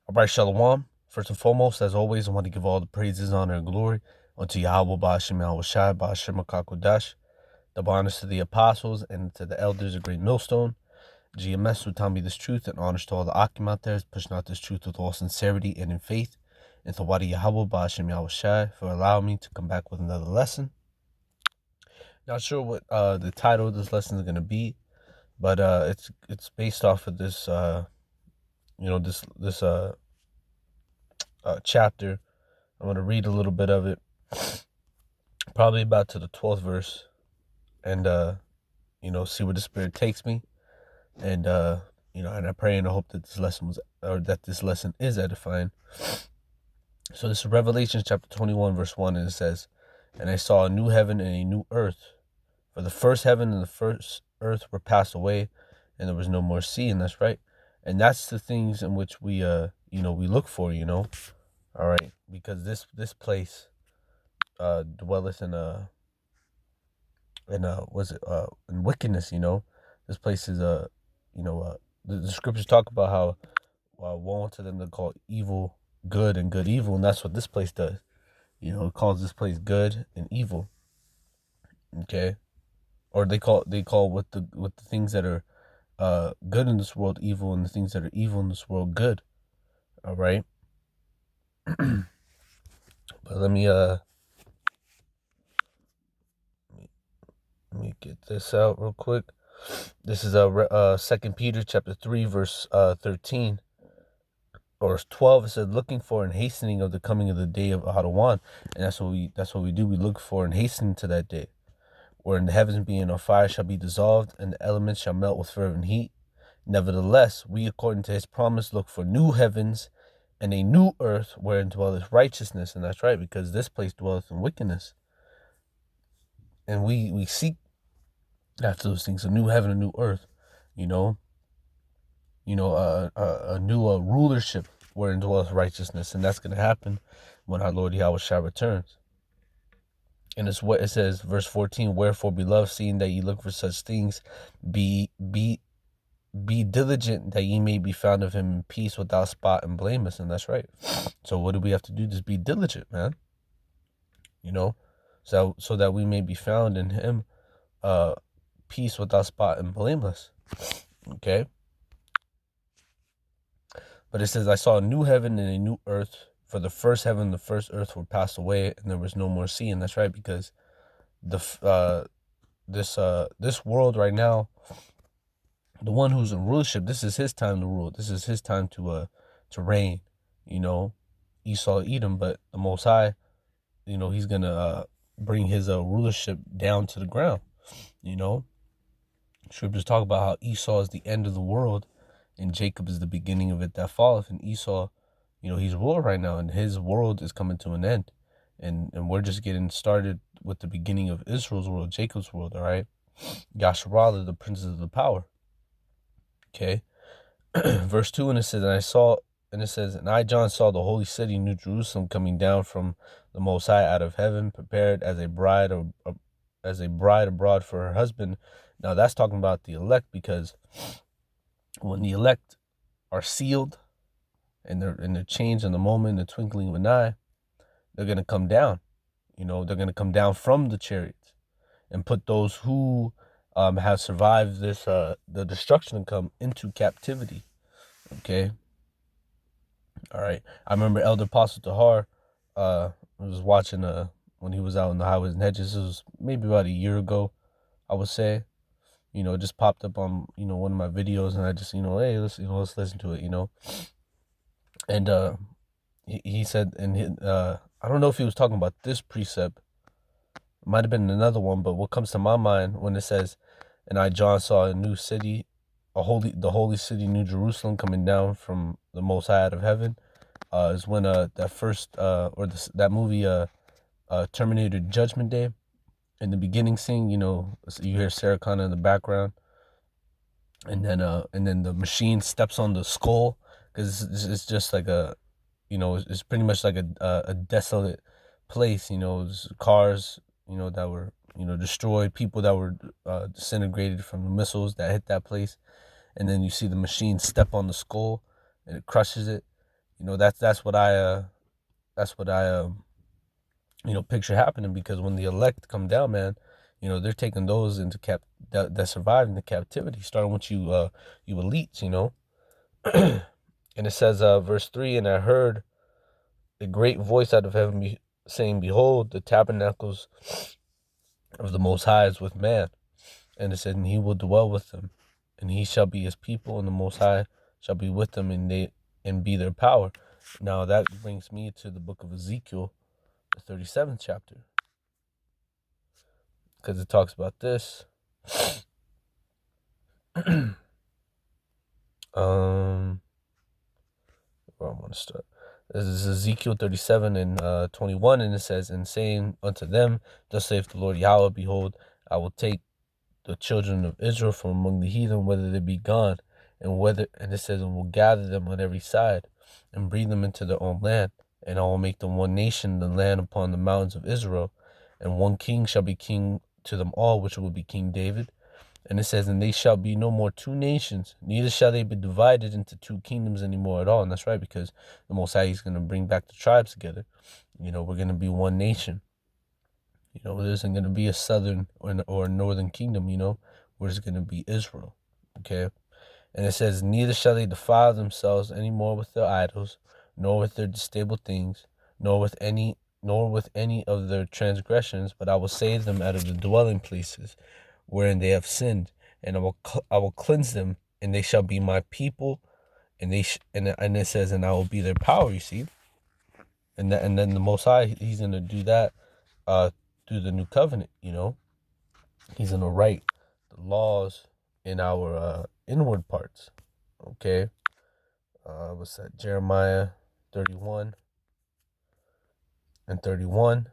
All right, Shalom. First and foremost, as always, I want to give all the praises, honor, and glory unto YAHAWAH, YAHAWASHI, HaKakodash, double honors to the apostles and to the elders of Great Millstone, GMS who tell me this truth, and honors to all the Akim out there pushing out this truth with all sincerity and in faith, and to Wadi YAHAWAH, YAHAWASHI, for allowing me to come back with another lesson. Not sure what the title of this lesson is going to be, but it's based off of this chapter. I'm going to read a little bit of it, probably about to the 12th verse, and see where the Spirit takes me, and and I pray and I hope that this lesson is edifying. So this is Revelation chapter 21 verse 1, and it says, "And I saw a new heaven and a new earth, for the first heaven and the first earth were passed away, and there was no more sea." And that's right, and that's the things in which we we look for, all right, because this place dwelleth in wickedness. This place is the scriptures talk about how woe unto them that call evil good and good evil, and that's what this place does. It calls this place good and evil. Okay, or they call what the things that are good in this world evil, and the things that are evil in this world good. All right. But let me get this out real quick. This is 2 Peter chapter 3 verse 13 or 12. It said, "Looking for and hastening of the coming of the day of YAHAWAH." And that's what we do. We look for and hasten to that day, wherein the heavens being on fire shall be dissolved, and the elements shall melt with fervent heat. Nevertheless, we, according to his promise, look for new heavens and a new earth wherein dwelleth righteousness. And that's right, because this place dwelleth in wickedness. And we seek after those things, a new heaven, a new earth, a new rulership wherein dwelleth righteousness. And that's going to happen when our Lord Yahawashi returns. And it's what it says, verse 14, "Wherefore, beloved, seeing that ye look for such things, be diligent that ye may be found of him in peace, without spot and blameless." And that's right. So what do we have to do? Just be diligent, man. So that we may be found in him, peace, without spot and blameless. Okay. But it says, "I saw a new heaven and a new earth, for the first heaven and the first earth were passed away, and there was no more sea." And that's right, because this world right now, the one who's in rulership, this is his time to rule. This is his time to reign. Esau, Edom, but the Most High, he's gonna bring his rulership down to the ground. Scriptures talk about how Esau is the end of the world, and Jacob is the beginning of it that falleth. And Esau, he's ruler right now, and his world is coming to an end, and we're just getting started with the beginning of Israel's world, Jacob's world. All right, Yasharallah, the princes of the power. Okay. Verse 2, and it says, "And I, John, saw the holy city, New Jerusalem, coming down from the Most High out of heaven, prepared as a bride abroad for her husband." Now that's talking about the elect, because when the elect are sealed and they're changed in the moment, in the twinkling of an eye, they're gonna come down. They're gonna come down from the chariots and put those who have survived this the destruction to come into captivity. Okay. All right. I remember Elder Apostle Tahar was watching when he was out in the highways and hedges. It was maybe about a year ago, I would say. It just popped up on one of my videos, and I just hey, let's listen to it. And he said, and I don't know if he was talking about this precept. It might have been another one, but what comes to my mind when it says, "And I, John, saw a new city, the holy city, New Jerusalem, coming down from the Most High out of heaven," is when that movie Terminator Judgment Day, in the beginning scene, you hear Sarah Connor in the background, and then the machine steps on the skull, because it's just like it's pretty much like a desolate place. Cars that were destroyed, people that were disintegrated from the missiles that hit that place, and then you see the machine step on the skull and it crushes it. That's what I picture happening, because when the elect come down, man, they're taking those into that survive in the captivity, starting with you elites, And it says, verse 3, and I heard a great voice out of heaven saying, behold, the tabernacles of the Most High is with man. And it said, and he will dwell with them, and he shall be his people, and the Most High shall be with them, and be their power. Now that brings me to the book of Ezekiel, the 37th chapter, because it talks about this. Where I want to start. This is Ezekiel 37 and 21, and it says, and saying unto them, thus saith the Lord Yahweh, behold, I will take the children of Israel from among the heathen, whether they be gone, and it says, and will gather them on every side, and bring them into their own land, and I will make them one nation in the land upon the mountains of Israel, and one king shall be king to them all, which will be King David. And it says, and they shall be no more two nations, neither shall they be divided into two kingdoms anymore at all. And that's right, because the Most High is going to bring back the tribes together. We're going to be one nation. There isn't going to be a southern or a northern kingdom, where it's going to be Israel. Okay. And it says, neither shall they defile themselves any more with their idols, nor with their distasteful things, nor with any of their transgressions, but I will save them out of the dwelling places wherein they have sinned, and I will cleanse them, and they shall be my people, and and it says, and I will be their power. You see, and then the Most High, He's gonna do that through the new covenant. He's gonna write the laws in our inward parts. Okay, what's that? Jeremiah 31 and 31.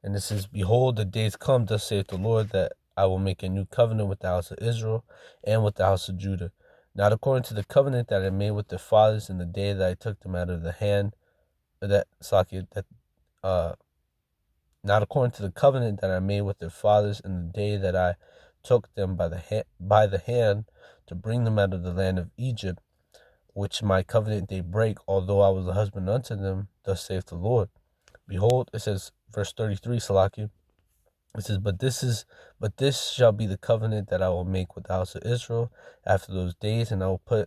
And it says, behold, the days come, thus saith the Lord, that I will make a new covenant with the house of Israel and with the house of Judah, not according to the covenant that I made with their fathers in the day that I took them out of the hand, not according to the covenant that I made with their fathers in the day that I took them by the hand to bring them out of the land of Egypt, which my covenant they break, although I was a husband unto them, thus saith the Lord. Behold, it says, verse 33, Salakia. It says, but this shall be the covenant that I will make with the house of Israel after those days, after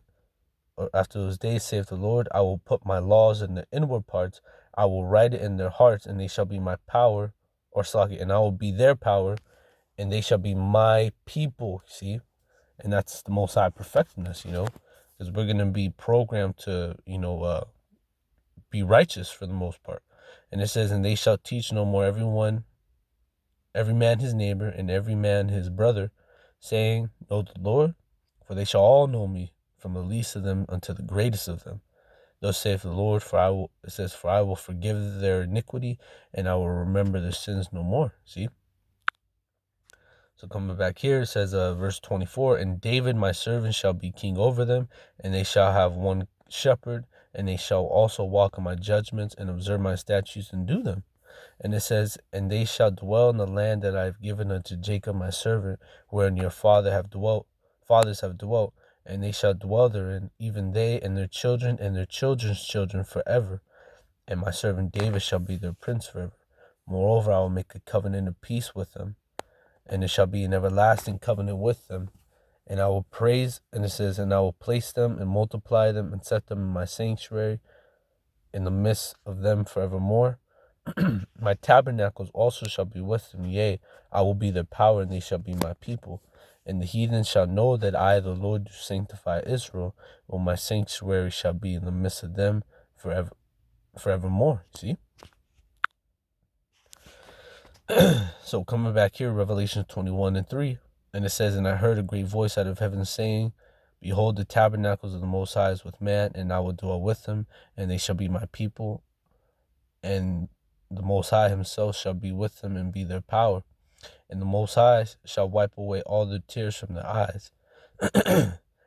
those days, saith the Lord, I will put my laws in their inward parts, I will write it in their hearts, and they shall be my power, and I will be their power, and they shall be my people. See, and that's the Most High perfecting us, because we're gonna be programmed to, be righteous for the most part. And it says, and they shall teach no more every man his neighbor, and every man his brother, saying, know the Lord, for they shall all know me, from the least of them unto the greatest of them. Thus saith the Lord, for I will forgive their iniquity, and I will remember their sins no more. See? So coming back here, it says, verse 24, and David my servant shall be king over them, and they shall have one shepherd, and they shall also walk in my judgments, and observe my statutes, and do them. And it says, and they shall dwell in the land that I have given unto Jacob my servant, wherein your fathers have dwelt, and they shall dwell therein, even they and their children and their children's children forever. And my servant David shall be their prince forever. Moreover, I will make a covenant of peace with them, and it shall be an everlasting covenant with them. And I will and it says, and I will place them and multiply them and set them in my sanctuary in the midst of them forevermore. My tabernacles also shall be with them, yea, I will be their power, and they shall be my people. And the heathen shall know that I, the Lord, do sanctify Israel, when my sanctuary shall be in the midst of them forevermore. See? So coming back here, Revelation 21 and 3, and it says, and I heard a great voice out of heaven saying, behold, the tabernacles of the Most High is with man, and I will dwell with them, and they shall be my people, and the Most High himself shall be with them and be their power. And the Most High shall wipe away all their tears from their eyes.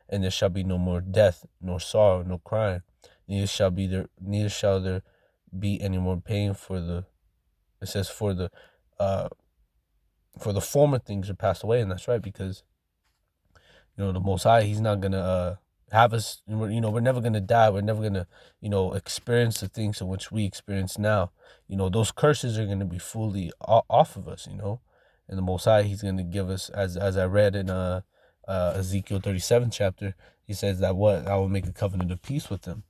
And there shall be no more death, nor sorrow, nor crying. Neither shall there be any more pain, it says for the former things are passed away. And that's right, because the Most High, he's not gonna have us, we're never going to die. We're never going to, experience the things in which we experience now. Those curses are going to be fully off of us, and the Most High, he's going to give us, as I read in Ezekiel 37 chapter, he says that I will make a covenant of peace with them,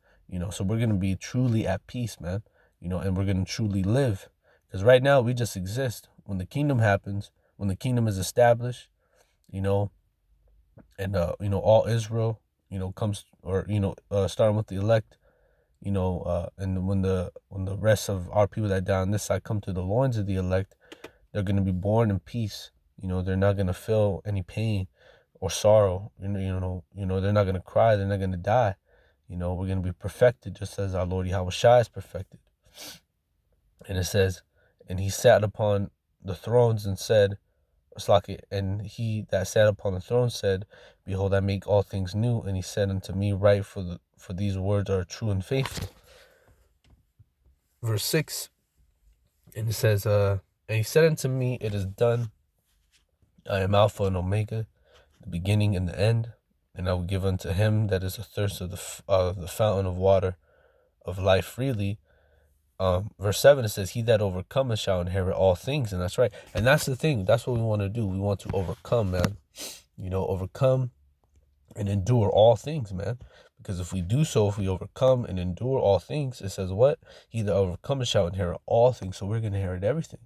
so we're going to be truly at peace, man, and we're going to truly live, because right now we just exist. When the kingdom happens, when the kingdom is established, and all Israel, comes, or starting with the elect, and when the rest of our people that die on this side come to the loins of the elect, they're going to be born in peace. They're not going to feel any pain or sorrow. They're not going to cry. They're not going to die. We're going to be perfected, just as our Lord YAHAWASHI is perfected. And it says, and he sat upon the thrones and said, and he that sat upon the throne said, behold, I make all things new. And he said unto me, write, for these words are true and faithful. Verse 6, and it says, and he said unto me, it is done. I am Alpha and Omega, the beginning and the end. And I will give unto him that is athirst of the fountain of water of life freely. Verse 7, it says, he that overcometh shall inherit all things. And that's right. And that's the thing. That's what we want to do. We want to overcome, man. Overcome and endure all things, man. Because if we do so, if we overcome and endure all things, it says what? He that overcometh shall inherit all things. So we're going to inherit everything.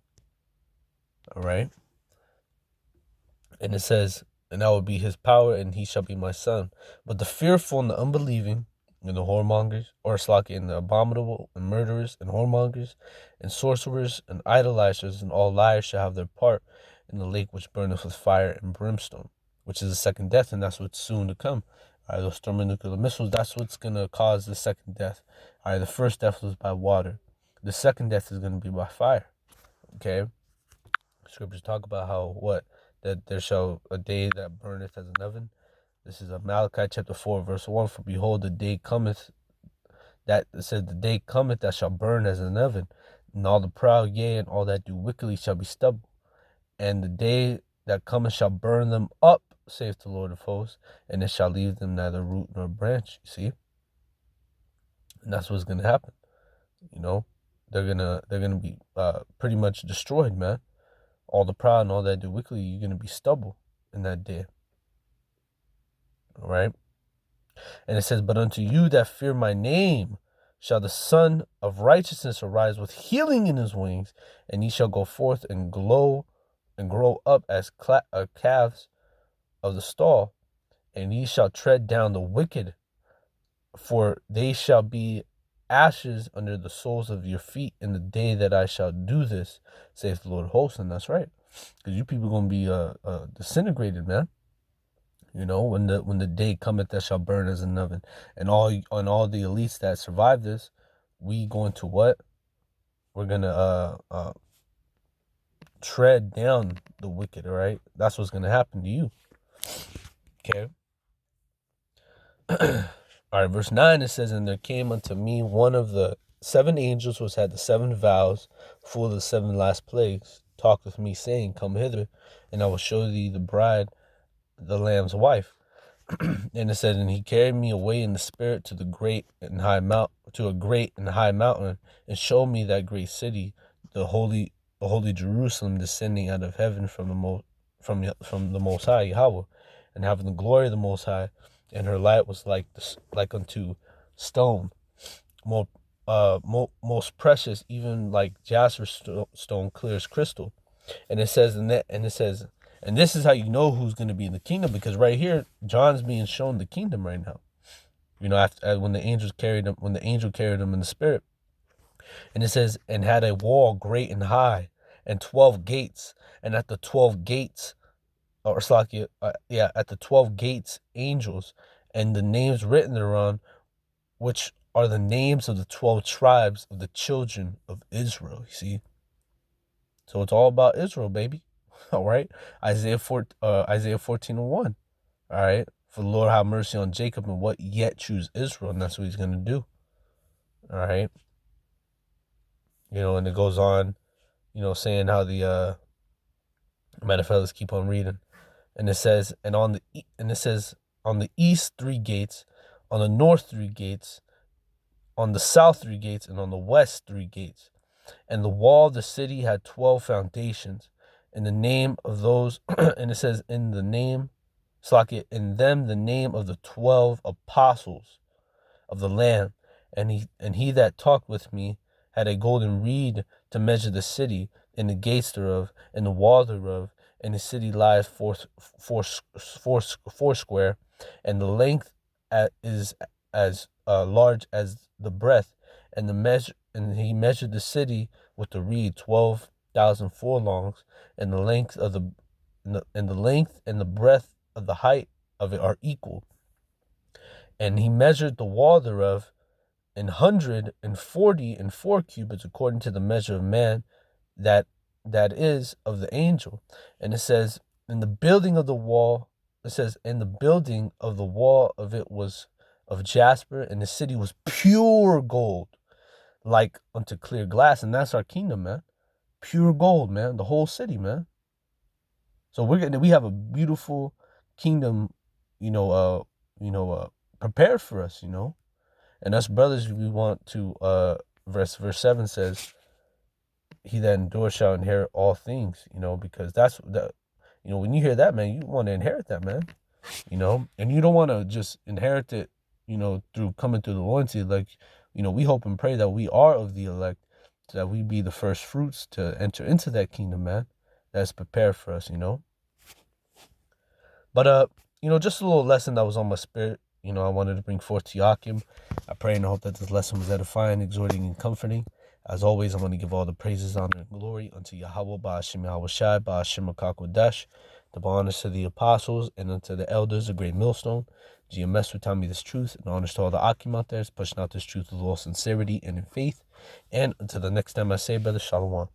All right. And it says, and I will be his power, and he shall be my son. But the fearful and the unbelieving, and the whoremongers, and the abominable, and murderers, and whoremongers, and sorcerers, and idolaters, and all liars shall have their part in the lake which burneth with fire and brimstone, which is the second death, and that's what's soon to come. All right, those thermonuclear missiles, that's what's going to cause the second death. All right, the first death was by water. The second death is going to be by fire. Okay? Scriptures talk about how, that there shall a day that burneth as an oven. This is Malachi chapter 4, verse 1. For behold, the day cometh, that it says, the day cometh that shall burn as an oven, and all the proud, yea, and all that do wickedly shall be stubble. And the day that cometh shall burn them up, saith the Lord of hosts, and it shall leave them neither root nor branch. You see? And that's what's gonna happen. They're gonna be pretty much destroyed, man. All the proud and all that do wickedly, you're gonna be stubble in that day. All right. And it says, but unto you that fear my name shall the Son of Righteousness arise with healing in his wings, and ye shall go forth and grow up as calves of the stall, and ye shall tread down the wicked, for they shall be ashes under the soles of your feet in the day that I shall do this, saith the Lord of hosts. And that's right, because you people are going to be disintegrated, man. When the day cometh that shall burn as an oven, and all the elites that survive this, we going to what? We're gonna tread down the wicked. All right, that's what's gonna happen to you. Okay. All right, verse 9, it says, and there came unto me one of the 7 angels which had the 7 vials, full of the 7 last plagues, talked with me, saying, come hither, and I will show thee the bride, the Lamb's wife. And it said, and he carried me away in the spirit to a great and high mountain, and showed me that great city, the holy Jerusalem, descending out of heaven from the Most High, Yahweh, and having the glory of the Most High. And her light was like unto stone, most precious, even like jasper stone, clear as crystal. And it says, and this is how you know who's going to be in the kingdom, because right here, John's being shown the kingdom right now. After when the angel carried him in the spirit, and it says, and had a wall great and high, and 12 gates, and at the 12 gates, at the 12 gates, angels, and the names written thereon, which are the names of the 12 tribes of the children of Israel. You see, so it's all about Israel, baby. All right, Isaiah 14:1. All right, for the Lord have mercy on Jacob, and what yet choose Israel, and that's what he's gonna do. All right, and it goes on, saying how the matter of fact, let's keep on reading. And it says, on the east 3 gates, on the north 3 gates, on the south 3 gates, and on the west 3 gates. And the wall of the city had 12 foundations. In the name of those, and it says, in the name, Slakia, in them the name of the 12 apostles of the Lamb. And he that talked with me had a golden reed to measure the city, and the gates thereof, and the wall thereof, and the city lies four square, and the length is as large as the breadth, and he measured the city with the reed 12,000 furlongs, and the length of the length and the breadth of the height of it are equal. And he measured the wall thereof 144 cubits, according to the measure of man, that is of the angel. And it says, in the building of the wall, and the building of the wall of it was of jasper, and the city was pure gold, like unto clear glass. And that's our kingdom, man. Pure gold, man. The whole city, man. So we have a beautiful kingdom, prepared for us, And us brothers, we want to, verse 7 says, he that endures shall inherit all things, because that's that, when you hear that, man, you want to inherit that, man, and you don't want to just inherit it, through coming through the loyalty. Like, we hope and pray that we are of the elect, so that we be the first fruits to enter into that kingdom, man, that's prepared for us, But, just a little lesson that was on my spirit, I wanted to bring forth to Yakim. I pray and hope that this lesson was edifying, exhorting, and comforting. As always, I want to give all the praises, honor, and glory unto Yahawah, Ba'ashim YAHAWASHI, Ba'ashim HaKakodesh, the honors to the apostles, and unto the elders, the great millstone. GMS would tell me this truth, and honors to all the Akim out there, pushing out this truth with all sincerity and in faith. And until the next time I say, brother, Shalom.